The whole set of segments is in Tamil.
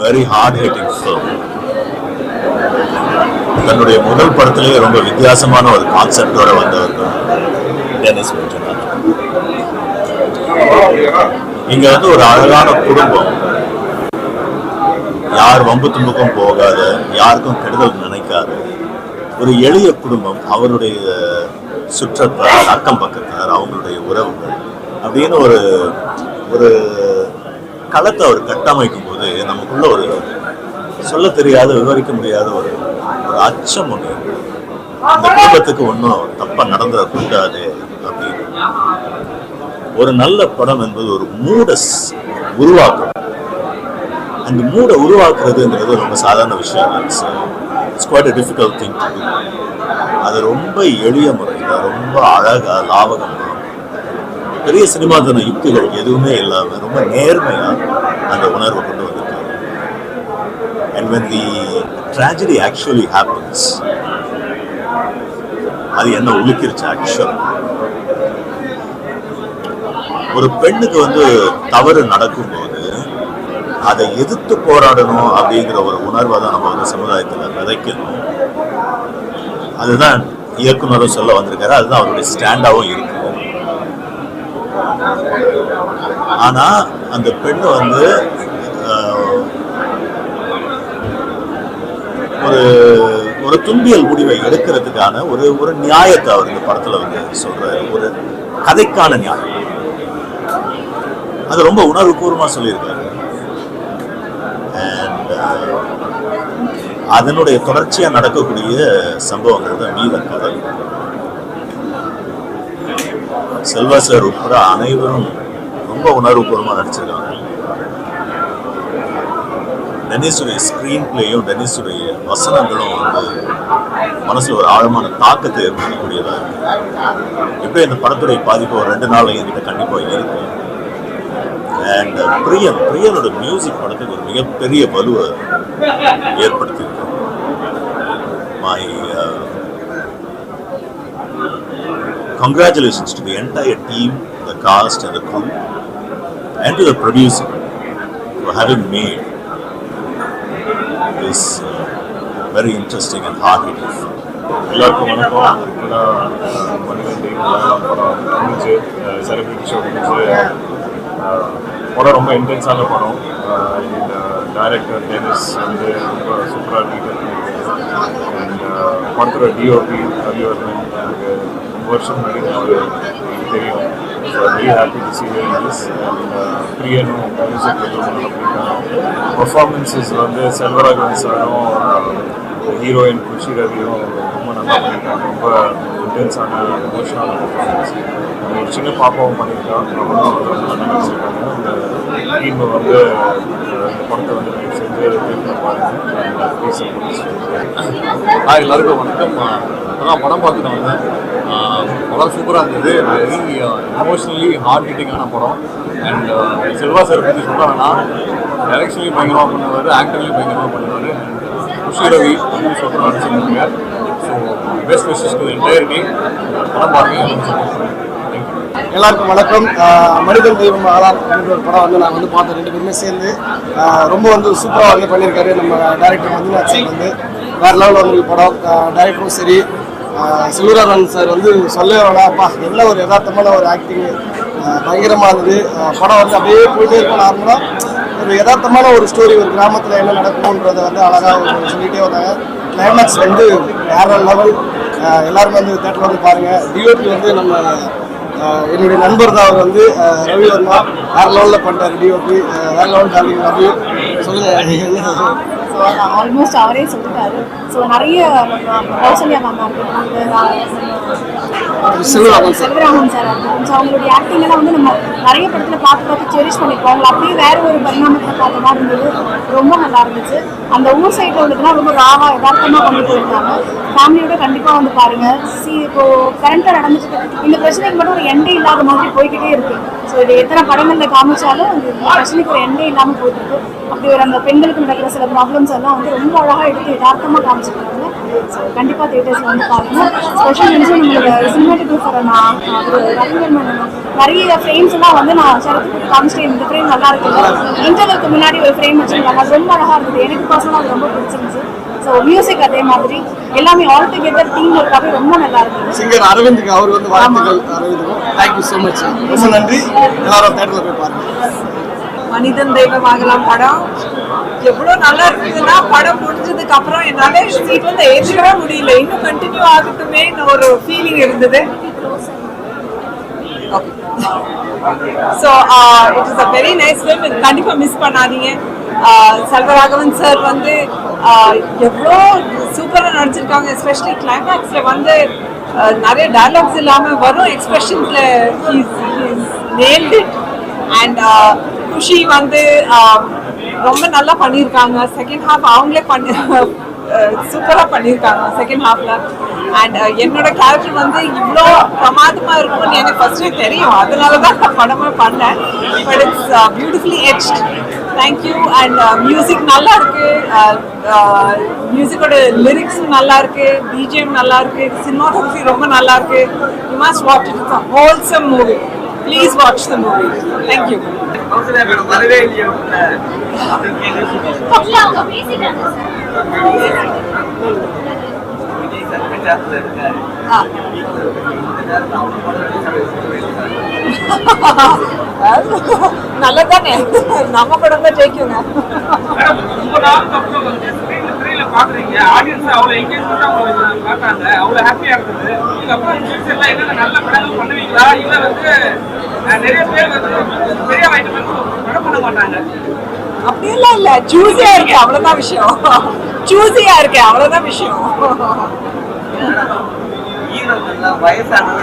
Very hard hitting film. தன்னுடைய முதல் படத்திலேயே ரொம்ப வித்தியாசமான ஒரு கான்செப்டோட வந்தவர்கள் டெனிஸ் மஞ்சுநாத். இங்க வந்து ஒரு அழகான குடும்பம், யார் வம்பு தும்புக்கும் போகாத, யாருக்கும் கெடுதல் நினைக்காத ஒரு எளிய குடும்பம். அவருடைய சுற்றத்தார், அக்கம் பக்கத்தார், அவங்களுடைய உறவுகள் அப்படின்னு ஒரு ஒரு களத்தை அவர் கட்டமைக்கும் போது நமக்குள்ள ஒரு சொல்ல தெரியாத, விவரிக்க முடியாத ஒரு ஒரு அச்சம் ஒன்று, இந்த குடும்பத்துக்கு ஒன்றும் தப்பா நடந்துடக்கூடாது அப்படின்னு. ஒரு நல்ல படம் என்பது ஒரு மூட உருவாக்கும். அந்த மூட உருவாக்குறதுங்கிறது ரொம்ப சாதாரண விஷயம். It's quite a difficult thing to do. அது ரொம்ப எளிய முறையில், ரொம்ப அழகா, லாவகமாக, பெரிய சினிமா தன யுக்திகள் எதுவுமே இல்லாமல் ரொம்ப நேர்மையா அந்த உணர்வை கொண்டு வந்திருக்காங்க. And when the tragedy actually happens, அது என்ன உலுக்கிருச்சு ஆக்சுவல். ஒரு பெண்ணுக்கு வந்து தவறு நடக்கும்போது அதை எதிர்த்து போராடணும் அப்படிங்கிற ஒரு உணர்வை தான் நம்ம வந்து சமுதாயத்தில் விதைக்கணும். அதுதான் இயக்குனரும் சொல்ல வந்திருக்காரு, அதுதான் அவருடைய ஸ்டாண்டாகவும் இருக்கு. ஆனா அந்த பெண்ணு வந்து ஒரு ஒரு துன்பியல் முடிவை எடுக்கிறதுக்கான ஒரு ஒரு நியாயத்தை அவர் இந்த படத்துல வந்து சொல்றாரு. ஒரு கதைக்கான நியாயம், அது ரொம்ப உணர்வுபூர்வமா சொல்லியிருக்காரு. அண்ட் அதனுடைய தொடர்ச்சியா நடக்கக்கூடிய சம்பவங்கள் தான் மீத கதை. செல்வா சார் உட்பட அனைவரும் ரொம்ப உணர்வுபூர்வமாக நடிச்சிருக்காங்க. டெனிஸுடைய ஸ்கிரீன் பிளேயும் டெனிஸுடைய வசனங்களும் வந்து மனசுல ஒரு ஆழமான தாக்கத்தை ஏற்படுத்தக்கூடியதா இருக்கு. எப்படி இந்த படத்துடைய பாதிப்பு ஒரு 2 நாள் என்கிட்ட கண்டிப்பா இருக்கு. அண்ட் பிரியனோட மியூசிக் படத்துக்கு ஒரு மிகப்பெரிய வலுவை ஏற்படுத்தியிருக்கு. My congratulations to the entire team, the cast and the crew, and to the producer for having made this very interesting and hard-hitting film. எல்லாருக்கும் வணக்கம். முடிஞ்சு செலிபிரிட்டி ஷோ முடிஞ்சு படம் ரொம்ப இன்டென்ஸான படம். இந்த டைரக்டர் டெனிஸ் வந்து ரொம்ப சூப்பராக டீட்டெயில் பண்ணியிருக்காரு. அண்ட் படத்தோட டிஓபி ரவிவர்மன் எனக்கு ரொம்ப வருஷம் முன்னாடி எனக்கு தெரியும். So very happy to see this. And பிரியனும் மியூசிக் ரொம்ப நல்லா பண்ணியிருக்காங்க. பர்ஃபார்மன்ஸஸ் வந்து செல்வராகவன் சாரும் ஹீரோயின் குஷி ரவியும் ரொம்ப நல்லா பண்ணியிருக்காங்க. ரொம்ப இன்டென்ஸான எமோஷனான பர்ஃபார்மன்ஸ். ஒரு சின்ன பாப்பாவும் பண்ணியிருக்காங்க. ரொம்ப நல்லா நடிச்சிருக்காங்க. அந்த டீமை வந்து இந்த படத்தை வந்து செஞ்சு எல்லாருக்கும் வணக்கம். அதான் படம் பார்த்துட்டு வந்தேன். படம் சூப்பராக இருந்தது. வெரி எமோஷ்னலி ஹார்ட் ஹிட்டிங்கான படம். அண்ட் செல்வா சார் பற்றி சொல்கிறாங்கன்னா டைரக்ஷன்லையும் பயங்கரமாக பண்ணுவார், ஆக்டர்லையும் பயங்கரமாக பண்ணுவார். குஷி ரவி அப்படின்னு சூப்பராக நடிச்சிருக்காங்க. So best wishes to entire team. படம் பாருங்க. எல்லாருக்கும் வணக்கம். மனிதன் தெய்வம் மகளார் அப்படின்ற ஒரு படம் வந்து நான் வந்து பார்த்தேன். 2 பேருமே சேர்ந்து ரொம்ப வந்து சூப்பராக வந்து பண்ணியிருக்காரு. நம்ம டைரக்டர் மஞ்சுநாத் சார் வந்து வேறு லெவலில் வந்து படம். டைரக்டரும் சரி, செல்வராகவன் சார் வந்து சொல்லவே வேணாப்பா, என்ன ஒரு யதார்த்தமான ஒரு ஆக்டிங் பயங்கரமாக இருந்தது. படம் வந்து அப்படியே போயிட்டே இருக்கும். நார்மலாக ஒரு யதார்த்தமான ஒரு ஸ்டோரி, ஒரு கிராமத்தில் என்ன நடக்கணுன்றதை வந்து அழகாக சொல்லிகிட்டே வந்தாங்க. கிளைமேக்ஸ் வந்து வேறு லெவல். எல்லாருமே வந்து தேட்டரில் வந்து பாருங்கள். டிஓபி வந்து நம்ம என்னுடைய நண்பர் தான். அவர் வந்து ரவிவர்மா வேறு லெவலில் பண்ணுறாரு. டிஓபி வேறு லெவல் டார்லிங் ரவி. சொல்லுங்கள். ஸோ ஆல்மோஸ்ட் அவரே சொல்லிட்டாரு. ஸோ நிறைய கௌசல்யா மேம் செல்வராகவன் சார் இருக்கும். ஸோ அவங்களுடைய ஆக்டிங் எல்லாம் வந்து நம்ம நிறைய படத்தில் பார்த்து செரிஷ் பண்ணியிருக்கோம். அவங்களை அப்படியே வேறு ஒரு பரிணாமத்தில் பார்த்த மாதிரி இருந்தது. ரொம்ப நல்லா இருந்துச்சு. அந்த ஊர் சைடில் உள்ளதுலாம் ரொம்ப ராவாக யதார்த்தமாக கொண்டு போயிருந்தாங்க. ஃபேமிலியோட கண்டிப்பாக வந்து பாருங்கள். இப்போது கரண்ட்டாக நடந்துட்டு இந்த பிரச்சனைக்கு மட்டும் ஒரு எண்டே இல்லாத மாதிரி போய்கிட்டே இருக்குது. ஸோ இது எத்தனை படங்களில் காமிச்சாலும் இந்த பிரச்சனைக்கு ஒரு எண்ணே இல்லாமல் போயிட்டு அப்படி ஒரு அந்த பெண்களுக்கு நடக்கிற சில ப்ராப்ளம்ஸ் எல்லாம் வந்து ரொம்ப அழகாக எடுத்து யதார்த்தமாக காமிச்சிருக்காங்க. ஸோ கண்டிப்பாக தியேட்டர்ஸில் வந்து பாருங்க. ஸ்பெஷல் மென்ஷன் நம்மளோட சினிமாட்டோகிராஃபரை நான் ஒரு ரவீந்திரன் மேனன் நிறைய ஃப்ரேம்ஸ் எல்லாம் வந்து நான் சரத்துக்கு காமிச்சிட்டேன். இந்த ஃப்ரேம் நல்லா இருக்குது, இன்டர்வலுக்கு முன்னாடி ஒரு ஃப்ரேம் வச்சுருக்காங்க, அது ரொம்ப அழகாக இருக்குது. எனக்கு பர்சனலாக அது ரொம்ப பிடிச்சிருந்துச்சு. ஸோ மியூசிக் அதே மாதிரி எல்லாமே ஆல் டுகெதர் டீம் ஒர்க்காகவே ரொம்ப நல்லா இருக்குது. சிங்கர் அரவிந்துக்கு அவர் வந்து வாழ்த்துக்கள். அரவிந்துக்கும் தேங்க்யூ ஸோ மச், ரொம்ப நன்றி. எல்லாரும் தேட்டரில் போய் பாருங்க. மனிதன் தெய்வமாகலாம் படம் எவ்வளோ நல்லா இருக்குதுன்னா, படம் முடிஞ்சதுக்கு அப்புறம் என்னால சீட் வந்து ஏற்றவே முடியல, இன்னும் கண்டினியூ ஆகட்டுமே ஒரு ஃபீலிங் இருந்தது. So it is a very nice film, கண்டிப்பாக மிஸ் பண்ணாதீங்க. செல்வராகவன் சார் வந்து எவ்வளோ சூப்பராக நடிச்சிருக்காங்க. எஸ்பெஷலி கிளைமேக்ஸில் வந்து நிறைய டயலாக்ஸ் இல்லாமல் வரும் எக்ஸ்பிரஷன்ஸில் ஹீஸ் நேல்ட் இட். அண்ட் குஷி வந்து ரொம்ப நல்லா பண்ணியிருக்காங்க. செகண்ட் ஹாஃப் அவங்களே சூப்பராக பண்ணியிருக்காங்க செகண்ட் ஹாஃப்ல. அண்ட் என்னோட கேரக்டர் வந்து இவ்வளோ பிரமாதமாக இருக்கும்னு எனக்கு ஃபர்ஸ்டே தெரியும், அதனால தான் நான் படமாக பண்ணேன். But it's beautifully edged. Thank you. And music நல்லா இருக்கு, மியூசிக்கோட லிரிக்ஸும் நல்லா இருக்கு, பிஜிஎம் நல்லா இருக்கு, சினிமாட்டோகிராஃபி ரொம்ப நல்லா இருக்கு. You must watch it. It's a wholesome movie. Please watch the movie. Thank you. நல்லதானே, நம்ம படம் தான் ஜெயிக்குங்க. பாக்குறீங்க ஆடியன்ஸ் அவ்வளவு எங்கேஜ்மெண்டா அவங்க பார்த்தாங்க, அவ்வளவு ஹாப்பியா இருந்தது. இதுக்கப்புறம் ஃபியூச்சர்ல என்னென்ன நல்ல படங்கள் பண்ணுவீங்களா, இல்ல வந்து நிறைய பேர் வந்து பெரிய வாய்ப்பு படம் பண்ண மாட்டாங்க? அப்படியெல்லாம் இல்ல, சூஸியா இருக்கு அவ்வளவுதான் விஷயம். சூஸியா இருக்கு அவ்வளவுதான் விஷயம். வயசானவங்க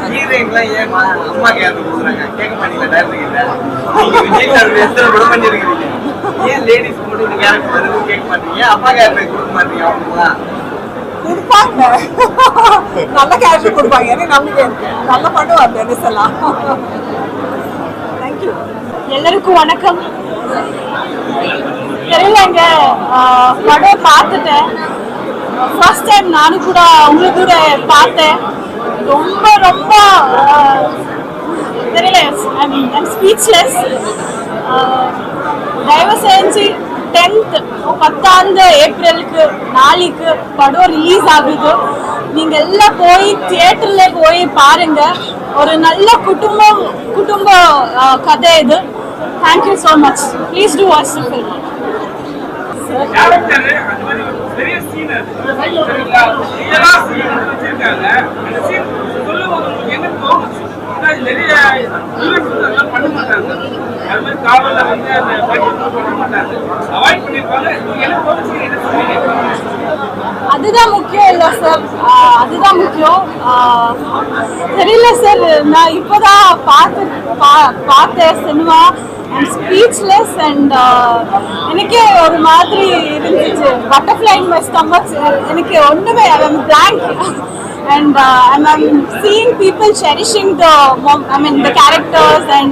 ஹீரோயின்லாம் ஏமா அம்மா கேட்டு கொடுக்குறாங்க, கேட்க மாட்டீங்களா? டேரக்டர் விஜய் சார் எத்தனை படம் பண்ணிருக்கீங்க, ஏன் லேடிஸ் மட்டும் இந்த கேரக்டர் வருது கேட்க மாட்டீங்க? அப்பா கேரக்டர் கொடுக்க மாட்டீங்க? அவங்களாம் கொடுப்பாங்க, நல்ல கேரக்டர் கொடுப்பாங்க, எனக்கு நம்பிக்கை இருக்கு, நல்லா பண்ணுவாங்க டென்னிஸ் எல்லாம். தேங்க்யூ. எல்லாருக்கும் வணக்கம். தெரியலங்க, படம் பார்த்துட்டேன். ஃபர்ஸ்ட் டைம் நானும் கூட உங்களுக்கு கூட பார்த்தேன். ரொம்ப ரொம்ப தெரியல, ஐம் ஸ்பீச்லெஸ். தயவு செஞ்சு 10th ஏப்ரலுக்கு நாளைக்கு படம் ரிலீஸ் ஆகுது. நீங்கள் எல்லாம் போய் தியேட்டரில் போய் பாருங்க. ஒரு நல்ல குடும்ப கதை இது. Thank you so much. Please do watch the film. Character அது மாதிரி பெரிய சீன் இதெல்லாம் வச்சிருக்காங்க. அந்த சீன் சொல்லும்போது என்ன தோணுச்சு? நிறைய அதெல்லாம் பண்ண மாட்டாங்க, அது மாதிரி காவல்ல வந்து அந்த பண்ண மாட்டாங்க, அவாய்ட் பண்ணிருப்பாங்க. என்ன தோணுச்சு? என்ன சொல்லுவீங்க? அதுதான் முக்கியம் இல்லை சார், அதுதான் முக்கியம். தெரியல சார், நான் இப்போதான் பார்த்தேன் சினிமா. ஐம் ஸ்பீச்லெஸ் அண்ட் எனக்கே ஒரு மாதிரி இருந்துச்சு, பட்டர்ஃப்ளை இன் மை ஸ்டமக். எனக்கு ஒன்றுமே blank. And I'm seeing people cherishing the characters and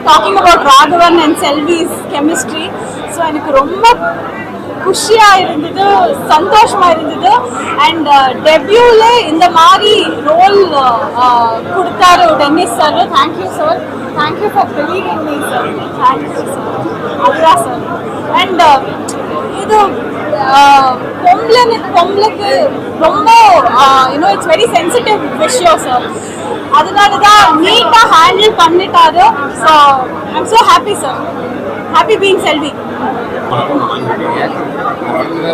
talking about Raghavan and Selvi's chemistry. So எனக்கு ரொம்ப குஷியா இருந்தது, சந்தோஷமா இருந்தது. அண்ட் டெபியூல இந்த மாதிரி ரோல் கொடுத்தாரு Dennis sir. Thank you sir, thank you for believing me sir. Thank you sir. அதுதான் சார். அண்ட் இது பொம்பளைக்கு ரொம்ப இட்ஸ் வெரி சென்சிட்டிவ் விஷயம் சார். அதனால தான் நீட்டாக ஹேண்டில் பண்ணிட்டாரு. So I'm so happy sir. Happy being Selvi.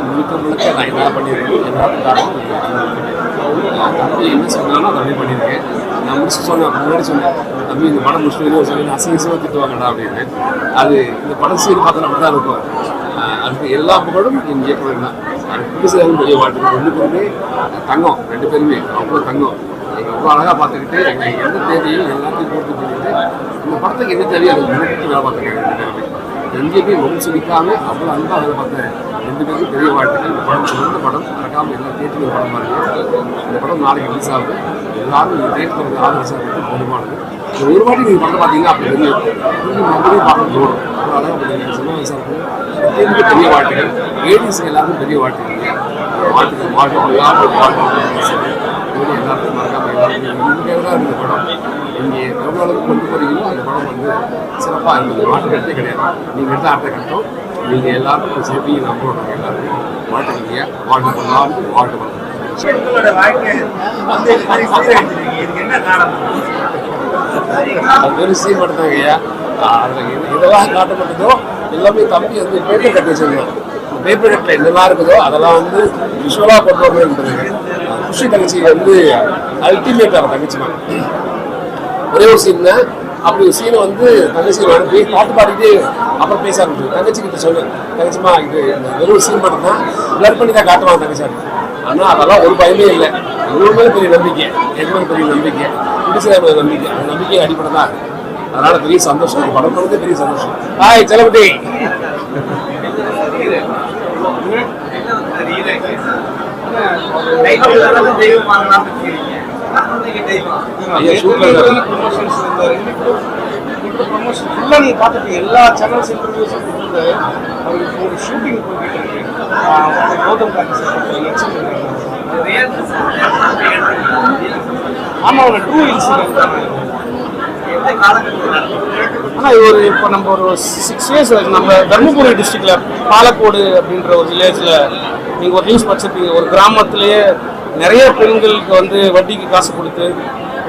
முழுக்க நான் என்ன பண்ணியிருக்கேன், தம்பி என்ன சொன்னாலும் அதை அப்படி பண்ணியிருக்கேன். நான் முடிச்சு சொன்னேன், முன்னாடி சொன்னேன், தம்பி இந்த படம் முடிச்சு வெளியே சொல்லி அசிங்கமாக திட்டுவாங்கடா அப்படின்னு. அது இந்த படம் சீன் பார்த்தா அப்படி தான் இருக்கும். அதுக்கு எல்லா புகழும் என் இயக்குனர் தான். அது புதுசாக பெரிய வாழ்க்கை ரெண்டு பேருமே தங்கம், ரெண்டு பேருமே அவ்வளோ தங்கம். எங்கள் அவ்வளோ அழகாக பார்த்துக்கிட்டு எங்களுக்கு எந்த தேவையும் எல்லாத்தையும் பூர்த்தி பண்ணிட்டு இந்த படத்துக்கு எந்த தேவையும் அது முன்னாடி வேலை பார்த்துருக்காங்க ரெண்டு பேருமே. ரெண்டு பேரும் ரொம்ப சிரிக்காமல் அவ்வளோ அன்பாக வேலை பார்த்தேன். ரெண்டு பேருக்கும் பெரிய வாழ்த்துக்கள். இந்த படம் சிறந்த படம், மறக்காமல் எல்லாம் தேட்டருக்கு படம் பாருங்க. இந்த படம் நாளைக்கு ரிலீஸ் ஆகுது. எல்லாரும் இந்த தேட்டருக்கு ஆதரிச்சாங்க போதுமானது. இந்த ஒரு வாட்டி நீங்கள் படம் பார்த்தீங்கன்னா அப்படி தெரியும், நீங்கள் ரொம்பவே பார்க்க தோணும். அதனால உங்களுக்கு சின்ன சாருக்கு பெரிய வாழ்த்துக்கள். லேடிஸ் எல்லாருக்கும் பெரிய வாழ்த்துக்கள். வாழ்த்துக்கள் வாழ்க்கை எல்லாருக்கும் வாழ்க்கை எல்லாருக்கும் மறக்காமல் எல்லாருக்கும் தான் இந்த படம் நீங்கள் எவ்வளோ அளவுக்கு கொண்டு போகிறீங்களோ அந்த படம் வந்து சிறப்பாக இருந்தது. மாற்று கட்டே கிடையாது. நீங்கள் எடுத்த அடுத்த கட்டம் நீங்கள் எல்லாருக்கும் சேர்த்து நம்புறோம். நாங்கள் எல்லாருக்கும் வாழ்த்துக்கிறீங்க. வாழ்க்கை பண்ணலாம், வாழ்க்கை பண்ணலாம். வெறும் சீன் மட்டும்தாங்க ஐயா. அதில் இதெல்லாம் காட்டப்பட்டதோ எல்லாமே தம்பி வந்து பேப்பர் கட் வச்சுருக்கோம். பேப்பர் கட்டில் என்னெல்லாம் இருக்குதோ அதெல்லாம் வந்து விஷுவலாக கொண்டு வரணுன்றதுங்க. குஷி தங்கச்சி வந்து அல்டிமேட் அவன் தங்கச்சி தான். ஒரே ஒரு சீன் தான். அப்படி ஒரு சீனை வந்து தங்கச்சி அனுப்பி பாட்டு பாடிட்டு அப்புறம் பேச ஆரம்பிச்சு. தங்கச்சி கிட்ட சொன்னேன், தங்கச்சிமா இது வெறும் சீன் மட்டும் தான், பிளர் பண்ணி தான் காட்டுவாங்க தங்கச்சி. ஆனால் அதெல்லாம் ஒரு பயமே இல்லை. இவ்வளோ மேலே பெரிய நம்பிக்கை, எவ்வளோ பெரிய நம்பிக்கை, பிடிச்ச நம்பிக்கை, அந்த நம்பிக்கை அடிப்படை தான். அதனால பெரிய சந்தோஷம். படம் பண்ணதே பெரிய சந்தோஷம். ஹாய் செலவுட்டி. நீங்க பார்த்துட்டு எல்லா சேனல்ஸ் இன்டர்வியூஸும் அவருக்கு ஒரு ஷூட்டிங் போயிட்டு இருக்கு. கௌதம் ஆமா, ஒரு 2 இன்சிடென்ட். ஆனால் இது ஒரு இப்போ நம்ம ஒரு 6 years நம்ம தர்மபுரி டிஸ்ட்ரிக்டில் பாலக்கோடு அப்படின்ற ஒரு வில்லேஜில் நீங்கள் ஒரு நியூஸ் படிச்சிருப்பீங்க. ஒரு கிராமத்திலேயே நிறைய பெண்களுக்கு வந்து வட்டிக்கு காசு கொடுத்து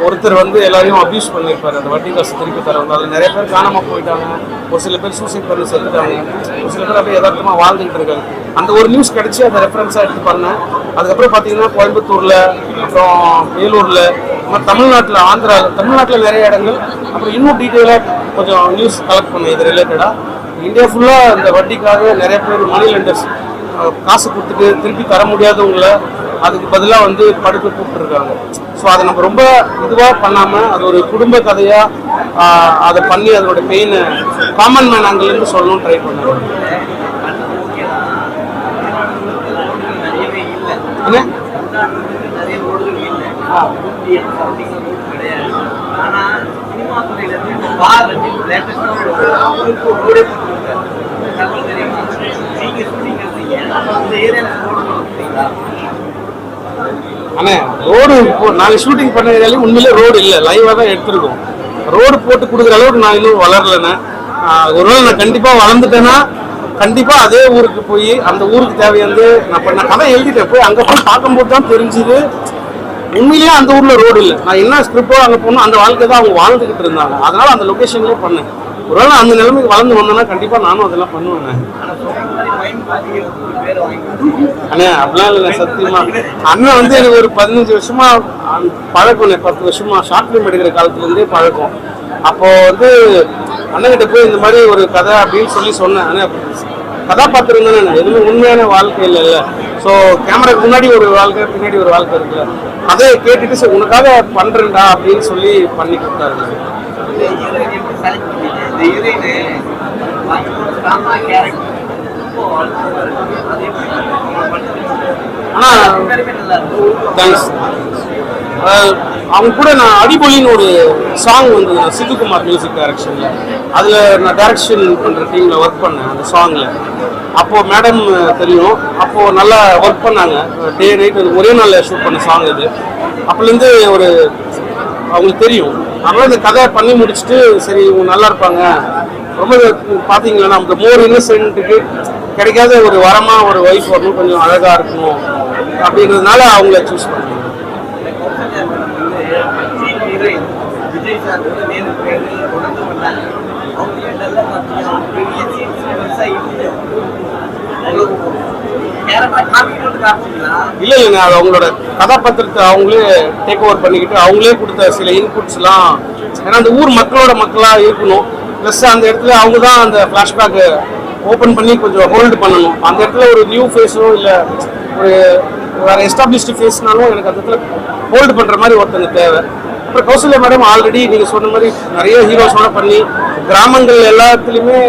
ஒருத்தர் வந்து எல்லாரையும் அப்யூஸ் பண்ணியிருப்பார். அந்த வட்டி காசு திருப்பி தர வந்து அதில் நிறைய பேர் காணாமல் போயிட்டாங்க. ஒரு சில பேர் சூசைட் பண்ணி செத்துட்டாங்க. ஒரு சில பேர் அப்படியே யதார்த்தமாக வாழ்ந்துகிட்டு இருக்காங்க. அந்த ஒரு நியூஸ் கிடச்சி அதை ரெஃபரன்ஸாக எடுத்து பண்ணேன். அதுக்கப்புறம் பார்த்தீங்கன்னா கோயம்புத்தூரில், அப்புறம் வேலூரில், தமிழ்நாட்டில், ஆந்திராவில், தமிழ்நாட்டில் நிறைய இடங்கள், அப்புறம் இன்னும் டீட்டெயிலாக கொஞ்சம் நியூஸ் கலெக்ட் பண்ணேன் இது ரிலேட்டடாக. இந்தியா ஃபுல்லாக இந்த வட்டிக்காக நிறைய பேர் மணி லெண்டர்ஸ் காசு கொடுத்துட்டு திருப்பி தர முடியாதவங்கள அதுக்கு பதிலாக வந்து படுக்க கூப்பிட்டுருக்காங்க. ஸோ அதை நம்ம ரொம்ப இதுவாக பண்ணாமல் அது ஒரு குடும்ப கதையாக அதை பண்ணி அதோட பெயினை காமன் மேன் ஆங்கிலேருந்து சொல்லணும்னு ட்ரை பண்ணேன். என்ன அண்ணே ரோடு இப்போ நாங்கள் ஷூட்டிங் பண்ண ஏரியாலையும் உண்மையிலே ரோடு இல்லை, லைவாக தான் எடுத்துருக்கோம். ரோடு போட்டு கொடுக்குற அளவுக்கு நான் இன்னும் வளரலைண்ணே. ஒருவேளை நான் கண்டிப்பாக வளர்ந்துட்டேன்னா கண்டிப்பாக அதே ஊருக்கு போய் அந்த ஊருக்கு தேவையானது நான் கதை எழுதிட்டேன். போய் அங்கே போய் பார்க்கும்போது தான் தெரிஞ்சுது உண்மையிலேயே அந்த ஊரில் ரோடு இல்லை. நான் என்ன ஸ்கிரிப்டோ அங்கே போகணும் அந்த வாழ்க்கை தான் அவங்க வாழ்ந்துக்கிட்டு இருந்தாங்க. அதனால அந்த லொக்கேஷன்லேயே பண்ணேன். ஒருவேளை அந்த நிலைமைக்கு வளர்ந்து வந்தேன்னா கண்டிப்பாக நானும் அதெல்லாம் பண்ணுவேன். அண்ணே அப்படிலாம் இல்லைண்ணே, சத்தியமா. அண்ணன் வந்து எனக்கு ஒரு 15 வருஷமா பழக்கம், 10 வருஷமா ஷார்ட் ஃபிலிம் எடுக்கிற காலத்துலேருந்தே பழக்கம். அப்போ வந்து அண்ணன்கிட்ட போய் இந்த மாதிரி ஒரு கதை அப்படின்னு சொன்னேன். அண்ணே கதாபாத்திரம் தானே, எதுவுமே உண்மையான வாழ்க்கை இல்லைல்ல. ஸோ கேமராக்கு முன்னாடி ஒரு வாழ்க்கை, பின்னாடி ஒரு வாழ்க்கை இருக்குல்ல. அதை கேட்டுட்டு சரி உனக்காக பண்ணுறேன்டா அப்படின்னு சொல்லி பண்ணி கொடுத்தாரு. ஆனால் தேங்க்ஸ். அவங்க கூட நான் அடிபொலின்னு ஒரு சாங் வந்து சித்துக்குமார் மியூசிக் டைரக்ஷனில், அதில் நான் டைரக்ஷன் பண்ணுற டீமில் ஒர்க் பண்ணேன் அந்த சாங்கில். அப்போது மேடம் தெரியும், அப்போது நல்லா ஒர்க் பண்ணாங்க. டே நைட் ஒரே நாளில் ஷூட் பண்ண சாங் இது. அப்போலேருந்து ஒரு அவங்களுக்கு தெரியும். அதனால் இந்த கதை பண்ணி முடிச்சுட்டு சரி இவங்க நல்லா இருப்பாங்க, ரொம்ப பார்த்தீங்களா நமக்கு மோர் இன்னசென்ட்டுக்கு கிடைக்காத ஒரு வரமாக ஒரு ஒய்ஃப் வரணும், கொஞ்சம் அழகாக இருக்கணும் அப்படின்றதுனால அவங்கள சூஸ் பண்ணேன். இல்லை இல்லைங்க, அது அவங்களோட கதாபாத்திரத்தை அவங்களே டேக் ஓவர் பண்ணிக்கிட்டு அவங்களே கொடுத்த சில இன்புட்ஸ்லாம். ஏன்னா அந்த ஊர் மக்களோட மக்களாக இருக்கணும். ப்ளஸ் அந்த இடத்துல அவங்க தான் அந்த ஃப்ளாஷ்பேக்கை ஓப்பன் பண்ணி கொஞ்சம் ஹோல்டு பண்ணணும். அந்த இடத்துல ஒரு நியூ ஃபேஸோ இல்லை ஒரு வேறு எஸ்டாப்ளிஷ்டு ஃபேஸ்னாலும் எனக்கு அந்த இடத்துல ஹோல்டு பண்ணுற மாதிரி ஒருத்தங்க தேவை. அப்புறம் கௌசல்யா மேடம் ஆல்ரெடி நீங்கள் சொன்ன மாதிரி நிறைய ஹீரோஸோட பண்ணி கிராமங்கள் எல்லாத்துலேயுமே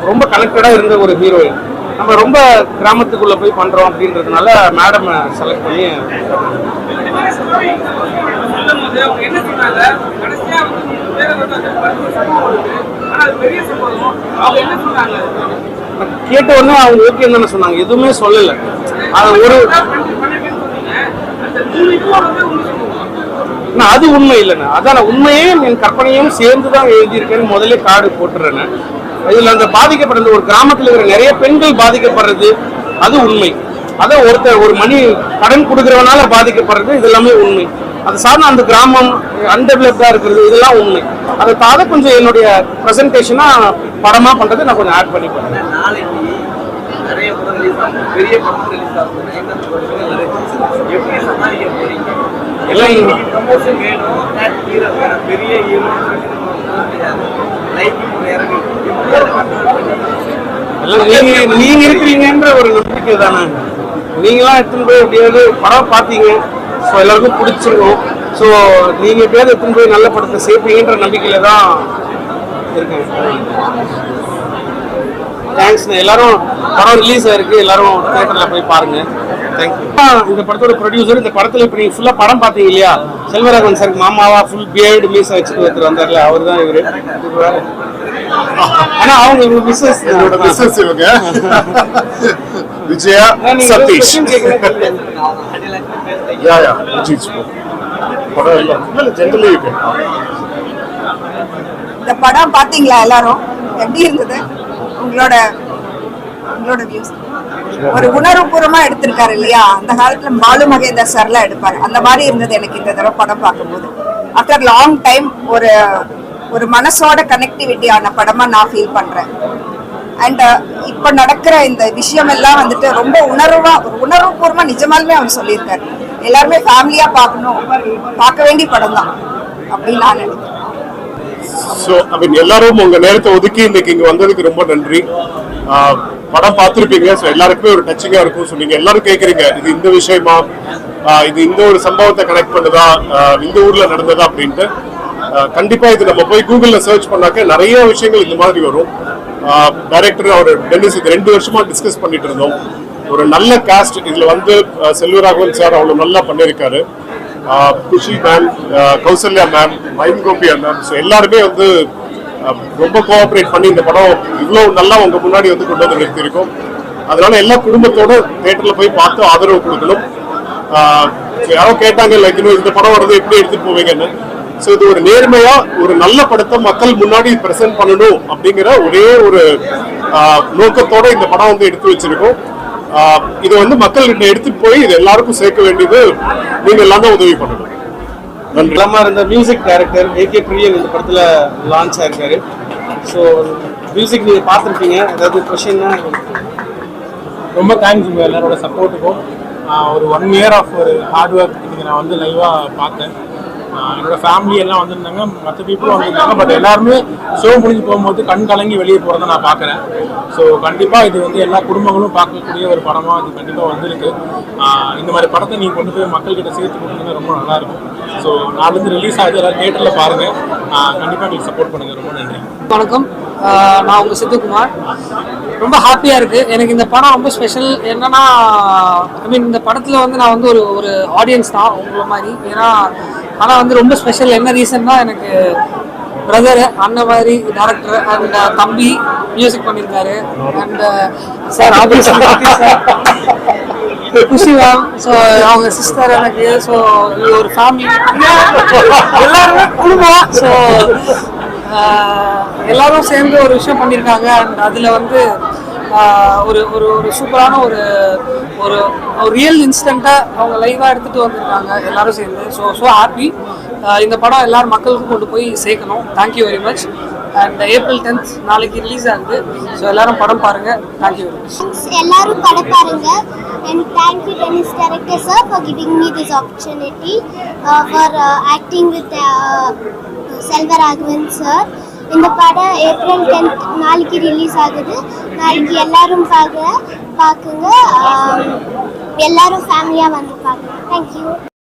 ரொம்ப கனெக்டடாக இருந்த ஒரு ஹீரோயின். நம்ம ரொம்ப கிராமத்துக்குள்ளே போய் பண்ணுறோம் அப்படின்றதுனால மேடம் செலக்ட் பண்ணி சொல்லும்போது அவங்க என்ன சொன்னாங்க, கடைசியா வந்து வேற ஆனா அது பெரிய சம்பவம். அவங்க என்ன சொன்னாங்க? கேட்ட உடனே அவங்க ஓகேன்னு தானே சொன்னாங்க, எதுவுமே சொல்லலை. அது ஒரு அது உண்மை இல்லைண்ணா. அதான் உண்மையே என் கற்பனையும் சேர்ந்து தான் எழுதியிருக்கேன்னு முதல்ல கார்டு போட்டுறேன்னு. இதில் அந்த பாதிக்கப்படுறது ஒரு கிராமத்தில் இருக்கிற நிறைய பெண்கள் பாதிக்கப்படுறது அது உண்மை. அதை ஒரு மணி கடன் கொடுக்குறவனால பாதிக்கப்படுறது இது எல்லாமே உண்மை. அது சார்ந்த அந்த கிராமம் அன்டெவலப்டாக இருக்கிறது இதெல்லாம் உண்மை. அதை கொஞ்சம் என்னுடைய ப்ரெசன்டேஷனாக படமாக பண்ணுறது நான் கொஞ்சம் ஆட் பண்ணி பண்ணுறேன். நாளைக்கு நிறைய படம் ரிலீஸ் ஆகும், பெரிய படம் ரிலீஸ் ஆகும், எப்படி சமாளிக்க போறீங்க? எல்லாம் ப்ரமோஷன் வேணும், ஹீரோ வேணும், பெரிய ஹீரோ லைஃப் இறங்கி எல்லாம் நீங்க இருக்கிறீங்கன்ற ஒரு நம்பிக்கை தானே. நீங்களாம் எடுத்துன்னு போய் எப்படியாவது படம் பார்த்தீங்க, ஸோ எல்லாருக்கும் பிடிச்சிருக்கும். ஸோ நீங்க எப்படியாவது எடுத்துன்னு போய் நல்ல படத்தை சேர்ப்பீங்கன்ற நம்பிக்கையில தான் இருக்கேன். தேங்க்ஸ்ண்ணா. எல்லாரும் படம் ரிலீஸ் ஆயிருக்கு, எல்லாரும் தியேட்டர்ல போய் பாருங்க. தேங்க்யூ. இந்த படத்தோட ப்ரொடியூசர். இந்த படத்துல இப்போ நீங்க ஃபுல்லா படம் பார்த்தீங்க இல்லையா, செல்வராகவன் சார் மாமாவா ஃபுல் பியர்டு மீஸ் வச்சுட்டு ஒருத்தர் வந்தார்ல, அவர் தான் இவரு. ஆனா அவங்க மிஸ்ஸஸ் இவங்க விஜயா சதீஷ். இந்த படம் பாத்தீங்களா எல்லாரும்? எப்படி இருந்தது உங்களோட வியூஸ்? ஒரு உணர்வுபூர்வமா எடுத்திருக்காரு இல்லையா? அந்த காலத்துல பாலு மகேந்தர் சார்லாம் எடுப்பாரு, அந்த மாதிரி இருந்தது எனக்கு இந்த தடவை படம் பார்க்கும்போது. ஆஃப்டர் லாங் டைம் ஒரு மனசோட கனெக்டிவிட்டி ஆன படமா நான் ஃபீல் பண்றேன். அண்ட் இப்ப நடக்கிற இந்த விஷயம் எல்லாம் வந்துட்டு ரொம்ப உணர்வுபூர்வமா நிஜமாலுமே அவர் சொல்லியிருக்காரு. எல்லாருமே ஃபேமிலியா பார்க்க வேண்டிய படம் தான் அப்படின்னு நான் நினைக்கிறேன். எல்லாரும் உங்க நேரத்தை ஒதுக்கி இன்னைக்கு இங்க வந்ததுக்கு ரொம்ப நன்றி. படம் பார்த்துருப்பீங்க, ஸோ எல்லாருக்குமே ஒரு டச்சிங்கா இருக்கும். ஸோ நீங்க எல்லாரும் கேட்குறீங்க, இது இந்த விஷயமா, இது இந்த ஒரு சம்பவத்தை கனெக்ட் பண்ணுதா, இந்த ஊர்ல நடந்ததா அப்படின்ட்டு. கண்டிப்பா இது நம்ம போய் கூகுள்ல சர்ச் பண்ணாக்க நிறைய விஷயங்கள் இந்த மாதிரி வரும். டைரக்டர் அவர் டென்னிஸ் இது 2 வருஷமா டிஸ்கஸ் பண்ணிட்டு இருந்தோம். ஒரு நல்ல காஸ்ட் இதுல வந்து செல்வராகவன் சார் அவ்வளவு நல்லா பண்ணியிருக்காரு. Kushi ma'am, Kausalya ma'am, mime கோபியா மேம், ஸோ எல்லாருமே வந்து ரொம்ப கோஆப்ரேட் பண்ணி இந்த படம் இவ்வளவு நல்லா உங்க முன்னாடி வந்து கொண்டு வந்து நிறுத்தியிருக்கோம். அதனால எல்லா குடும்பத்தோட தியேட்டர்ல போய் பார்த்து ஆதரவு கொடுக்கணும். யாரோ கேட்டாங்க லைக் இந்த படம் வருது எப்படி எடுத்துட்டு போவீங்கன்னு. ஸோ இது ஒரு நேர்மையா ஒரு நல்ல படத்தை மக்கள் முன்னாடி பிரசன்ட் பண்ணணும் அப்படிங்கிற ஒரே ஒரு நோக்கத்தோட இந்த படம் வந்து எடுத்து வச்சிருக்கோம். இதை வந்து மக்கள்கிட்ட எடுத்துட்டு போய் இது எல்லாருக்கும் சேர்க்க வேண்டியது நீங்க எல்லாம் தான் உதவி பண்ணணும். நன்றி. இருந்த மியூசிக் டைரக்டர் ஏகே பிரியன் இந்த படத்துல லான்ச் ஆயிருக்காரு. ஸோ மியூசிக் நீங்க பார்த்துருப்பீங்க, ஏதாவது கொஸ்டின்னா? ரொம்ப தேங்க்ஸ் உங்கள் எல்லாரோட சப்போர்ட்டுக்கும். ஒரு 1 இயர் ஆஃப் ஒரு ஹார்ட் ஒர்க் இன்னைக்கு நான் வந்து லைவாக பார்த்தேன். என்னோட ஃபேமிலி எல்லாம் வந்திருந்தாங்க, மற்ற பீப்புளும் வந்திருந்தாங்க. பட் எல்லாருமே ஷோ முடிஞ்சு போகும்போது கண் கலங்கி வெளியே போகிறத நான் பார்க்குறேன். ஸோ கண்டிப்பாக இது வந்து எல்லா குடும்பங்களும் பார்க்கக்கூடிய ஒரு படமாக இது கண்டிப்பாக வந்திருக்கு. இந்த மாதிரி படத்தை நீங்கள் கொண்டு போய் மக்கள்கிட்ட சேர்த்து கொடுத்தீங்கன்னா ரொம்ப நல்லாயிருக்கும். ஸோ நாளைக்கு ரிலீஸ் ஆகுது, எல்லாரும் தியேட்டரில் பாருங்கள். கண்டிப்பாக எங்களுக்கு சப்போர்ட் பண்ணுங்கள். ரொம்ப நன்றி. வணக்கம், நான் உங்கள் சித்துக்குமார். ரொம்ப ஹாப்பியாக இருக்குது எனக்கு. இந்த படம் ரொம்ப ஸ்பெஷல். என்னன்னா இந்த படத்தில் வந்து நான் வந்து ஒரு ஆடியன்ஸ் தான் உங்களை மாதிரி. ஏன்னா ஆனால் வந்து ரொம்ப ஸ்பெஷல். என்ன ரீசன்னா எனக்கு பிரதரு அண்ணன் மாதிரி டேரக்டர் அண்ட் தம்பி மியூசிக் பண்ணியிருக்காரு. And sir obviously sir Khushi ma'am, so அவங்க சிஸ்டர் எனக்கு. ஸோ இது ஒரு ஃபேமிலி, எல்லாருமே குடும்பம். ஸோ எல்லாரும் சேர்ந்து ஒரு விஷயம் பண்ணியிருக்காங்க. அண்ட் அதில் வந்து ஒரு ஒரு ஒரு சூப்பரான ஒரு ஒரு ரியல் இன்ஸ்டண்ட்டாக அவங்க லைவாக எடுத்துகிட்டு வந்திருக்காங்க எல்லாரும் சேர்ந்து. So happy. இந்த படம் எல்லாரும் மக்களுக்கும் கொண்டு போய் சேர்க்கணும். Thank you very much. And April 10th நாளைக்கு ரிலீஸ் ஆகுது. ஸோ எல்லாரும் படம் பாருங்கள். Thank you very much. எல்லாரும் படம் பாருங்க. And thank you Dennis director sir for giving me this opportunity for acting with Selvaraghavan sir. இந்த படம் April 10th நாளைக்கு ரிலீஸ் ஆகுது. நாளைக்கு எல்லாரும் பாக்குங்க. எல்லாரும் ஃபேமிலியா வந்து பாருங்க. Thank you.